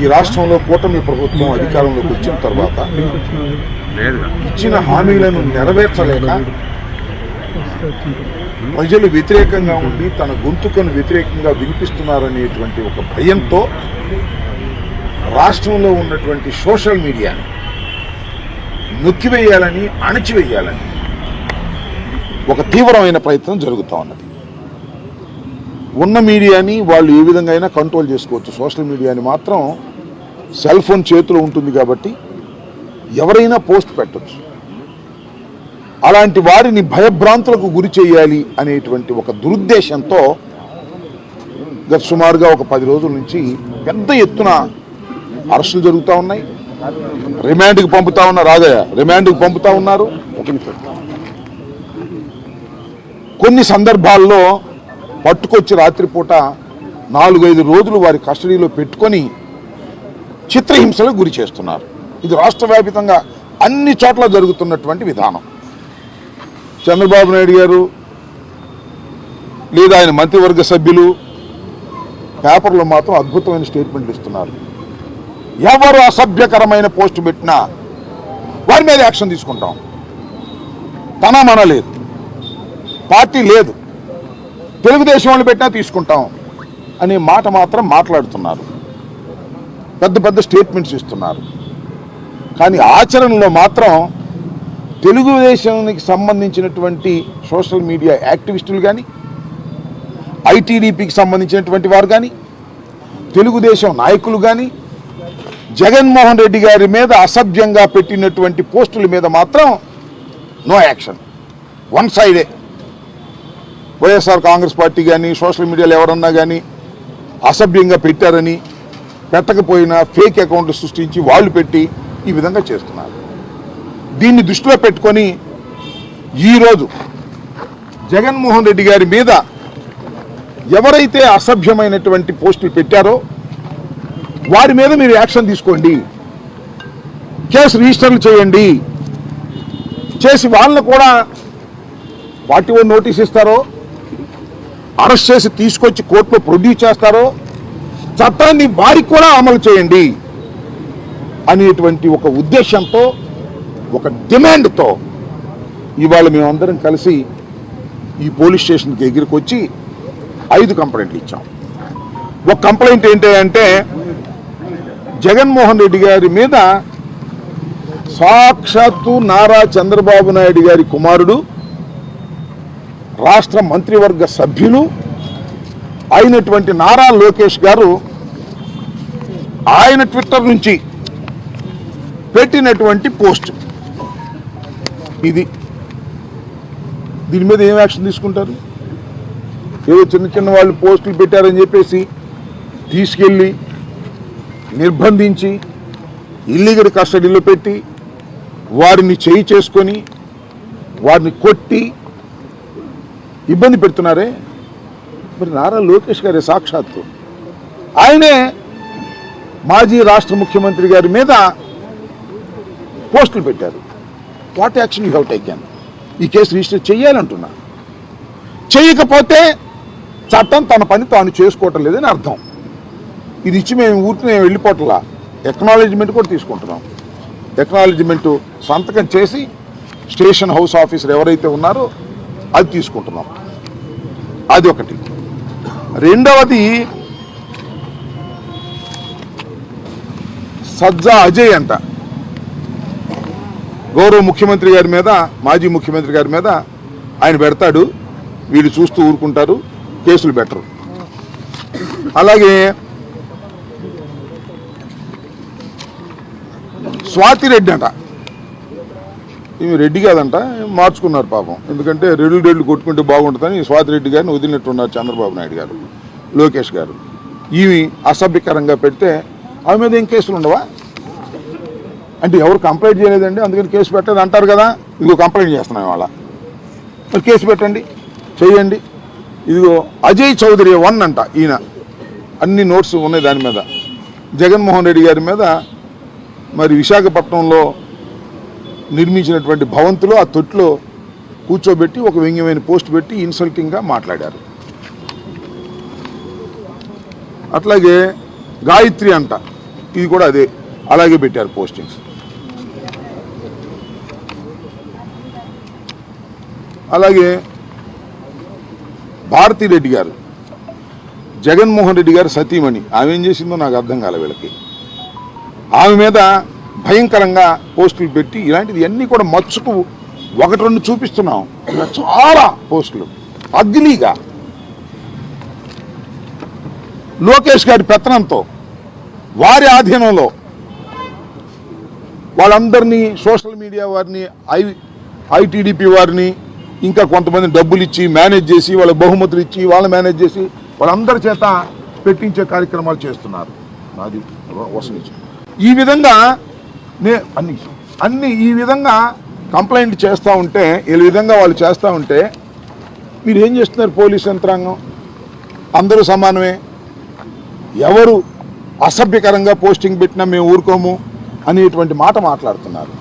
ఈ రాష్ట్రంలో కూటమి ప్రభుత్వం అధికారంలోకి వచ్చిన తర్వాత ఇచ్చిన హామీలను నెరవేర్చలేక ప్రజలు వ్యతిరేకంగా ఉండి తన గొంతుకను వ్యతిరేకంగా వినిపిస్తున్నారనేటువంటి ఒక భయంతో రాష్ట్రంలో ఉన్నటువంటి సోషల్ మీడియాని నొక్కివేయాలని, అణచివేయాలని ఒక తీవ్రమైన ప్రయత్నం జరుగుతూ ఉన్నది. ఉన్న మీడియాని వాళ్ళు ఏ విధంగా అయినా కంట్రోల్ చేసుకోవచ్చు. సోషల్ మీడియాని మాత్రం సెల్ ఫోన్ చేతిలో ఉంటుంది కాబట్టి ఎవరైనా పోస్ట్ పెట్టచ్చు. అలాంటి వారిని భయభ్రాంతులకు గురి చేయాలి అనేటువంటి ఒక దురుద్దేశంతో గత సుమారుగా ఒక 10 రోజుల నుంచి పెద్ద ఎత్తున అరెస్టులు జరుగుతూ ఉన్నాయి. రిమాండ్కి పంపుతా ఉన్నారు. రిమాండ్కి పంపుతా ఉన్నారు. కొన్ని సందర్భాల్లో పట్టుకొచ్చి రాత్రిపూట 4-5 రోజులు వారి కస్టడీలో పెట్టుకొని చిత్రహింసలకు గురి చేస్తున్నారు. ఇది రాష్ట్ర వ్యాప్తంగా అన్ని చోట్ల జరుగుతున్నటువంటి విధానం. చంద్రబాబు నాయుడు గారు లేదా ఆయన మంత్రివర్గ సభ్యులు పేపర్లో మాత్రం అద్భుతమైన స్టేట్మెంట్లు ఇస్తున్నారు. ఎవరు అసభ్యకరమైన పోస్టు పెట్టినా వారి మీద యాక్షన్ తీసుకుంటాం. తన మన లేదు, పార్టీ లేదు, తెలుగుదేశం వాళ్ళు పెట్టినా తీసుకుంటాం అనే మాట మాత్రం మాట్లాడుతున్నారు. పెద్ద పెద్ద స్టేట్మెంట్స్ ఇస్తున్నారు. కానీ ఆచరణలో మాత్రం తెలుగుదేశానికి సంబంధించినటువంటి సోషల్ మీడియా యాక్టివిస్టులు కానీ, ఐటీడీపీకి సంబంధించినటువంటి వారు కానీ, తెలుగుదేశం నాయకులు కానీ జగన్మోహన్ రెడ్డి గారి మీద అసభ్యంగా పెట్టినటువంటి పోస్టుల మీద మాత్రం నో యాక్షన్. వన్ సైడే. వైఎస్ఆర్ కాంగ్రెస్ పార్టీ కానీ సోషల్ మీడియాలో ఎవరన్నా కానీ అసభ్యంగా పెట్టారని, పెట్టకపోయినా ఫేక్ అకౌంట్లు సృష్టించి వాళ్ళు పెట్టి ఈ విధంగా చేస్తున్నారు. దీన్ని దృష్టిలో పెట్టుకొని ఈరోజు జగన్మోహన్ రెడ్డి గారి మీద ఎవరైతే అసభ్యమైనటువంటి పోస్టులు పెట్టారో వారి మీద మీరు యాక్షన్ తీసుకోండి, కేసు రిజిస్టర్లు చేయండి, చేసి వాళ్ళని కూడా 41 నోటీస్ ఇస్తారో, అరెస్ట్ చేసి తీసుకొచ్చి కోర్టులో ప్రొడ్యూస్ చేస్తారో, చట్టాన్ని వారికి కూడా అమలు చేయండి అనేటువంటి ఒక ఉద్దేశంతో, ఒక డిమాండ్తో ఇవాళ మేమందరం కలిసి ఈ పోలీస్ స్టేషన్కి ఎగిరికొచ్చి 5 కంప్లైంట్లు ఇచ్చాం. ఒక కంప్లైంట్ ఏంటి అంటే జగన్మోహన్ రెడ్డి గారి మీద సాక్షాత్తు నారా చంద్రబాబు నాయుడు గారి కుమారుడు, రాష్ట్ర మంత్రివర్గ సభ్యులు అయినటువంటి నారా లోకేష్ గారు ఆయన ట్విట్టర్ నుంచి పెట్టినటువంటి పోస్ట్ ఇది. దీని మీద ఏం యాక్షన్ తీసుకుంటారు? ఏదో చిన్న చిన్న వాళ్ళు పోస్టులు పెట్టారని చెప్పేసి తీసుకెళ్ళి నిర్బంధించి ఇల్లీగల్ కస్టడీలో పెట్టి వారిని చేయి చేసుకొని వారిని కొట్టి ఇబ్బంది పెడుతున్నారే. మరి నారా లోకేష్ గారి సాక్షాత్తు ఆయనే మాజీ రాష్ట్ర ముఖ్యమంత్రి గారి మీద పోస్టులు పెట్టారు. What action you have taken? ఈ కేసు రిజిస్టర్ చేయాలంటున్నా. చేయకపోతే చట్టం తన పని తాను చేసుకోవటం లేదని అర్థం. ఇది ఇచ్చి మేము వెళ్ళిపోవట్లా, ఎక్నాలెడ్జ్మెంట్ కూడా తీసుకుంటున్నాం. ఎక్నాలెడ్జ్మెంట్ సంతకం చేసి స్టేషన్ హౌస్ ఆఫీసర్ ఎవరైతే ఉన్నారో అది తీసుకుంటున్నాం. అది ఒకటి. రెండవది సజ్జా అజయ్ అంట, గౌరవ ముఖ్యమంత్రి గారి మీద, మాజీ ముఖ్యమంత్రి గారి మీద ఆయన పెడతాడు, వీళ్ళు చూస్తూ ఊరుకుంటారు, కేసులు పెట్టరు. అలాగే స్వాతి రెడ్డి అంట, ఈమె రెడ్డి కాదంట, మార్చుకున్నారు పాపం. ఎందుకంటే రెడ్లు కొట్టుకుంటే బాగుంటుందని స్వాతి రెడ్డి గారిని వదిలినట్టున్నారు చంద్రబాబు నాయుడు గారు, లోకేష్ గారు. ఈమె అసభ్యకరంగా పెడితే ఆమె మీద ఏం కేసులు ఉండవా? అంటే ఎవరు కంప్లైంట్ చేయలేదండి అందుకని కేసు పెట్టలేదు అంటారు కదా. ఇదిగో కంప్లైంట్ చేస్తున్నాం ఇవాళ, మరి కేసు పెట్టండి, చేయండి. ఇదిగో అజయ్ చౌదరి 1 అంట, ఈయన అన్ని నోట్స్ ఉన్నాయి దాని మీద. జగన్మోహన్ రెడ్డి గారి మీద మరి విశాఖపట్నంలో నిర్మించినటువంటి భవంతిలో ఆ తొట్టులో కూర్చోబెట్టి ఒక వ్యంగ్యమైన పోస్ట్ పెట్టి ఇన్సల్టింగ్గా మాట్లాడారు. అట్లాగే గాయత్రి అంట, ఇది కూడా అదే అలాగే పెట్టారు పోస్టింగ్స్. అలాగే భారతిరెడ్డి గారు, జగన్మోహన్ రెడ్డి గారు సతీమణి, ఆమె ఏం చేసిందో నాకు అర్థం కాలే వీళ్ళకి. ఆమె మీద భయంకరంగా పోస్టులు పెట్టి ఇలాంటిది అన్నీ కూడా మచ్చుకు ఒకటి రెండు చూపిస్తున్నాం. ఇలా చాలా పోస్టులు అగ్లీగా లోకేష్ గారి పెత్తనంతో వారి ఆధీనంలో వాళ్ళందరినీ సోషల్ మీడియా వారిని ఐటీడీపీ వారిని ఇంకా కొంతమంది డబ్బులు ఇచ్చి మేనేజ్ చేసి వాళ్ళకి బహుమతులు ఇచ్చి వాళ్ళు మేనేజ్ చేసి వాళ్ళందరి చేత పెట్టించే కార్యక్రమాలు చేస్తున్నారు. అది వసనించి ఈ విధంగా అన్ని ఈ విధంగా కంప్లైంట్ చేస్తూ ఉంటే ఈ విధంగా వాళ్ళు చేస్తూ ఉంటే మీరు ఏం చేస్తున్నారు? పోలీస్ యంత్రాంగం అందరూ సమానమే, ఎవరు అసభ్యకరంగా పోస్టింగ్ పెట్టినా మేము ఊరుకోము అనేటువంటి మాట మాట్లాడుతున్నారు.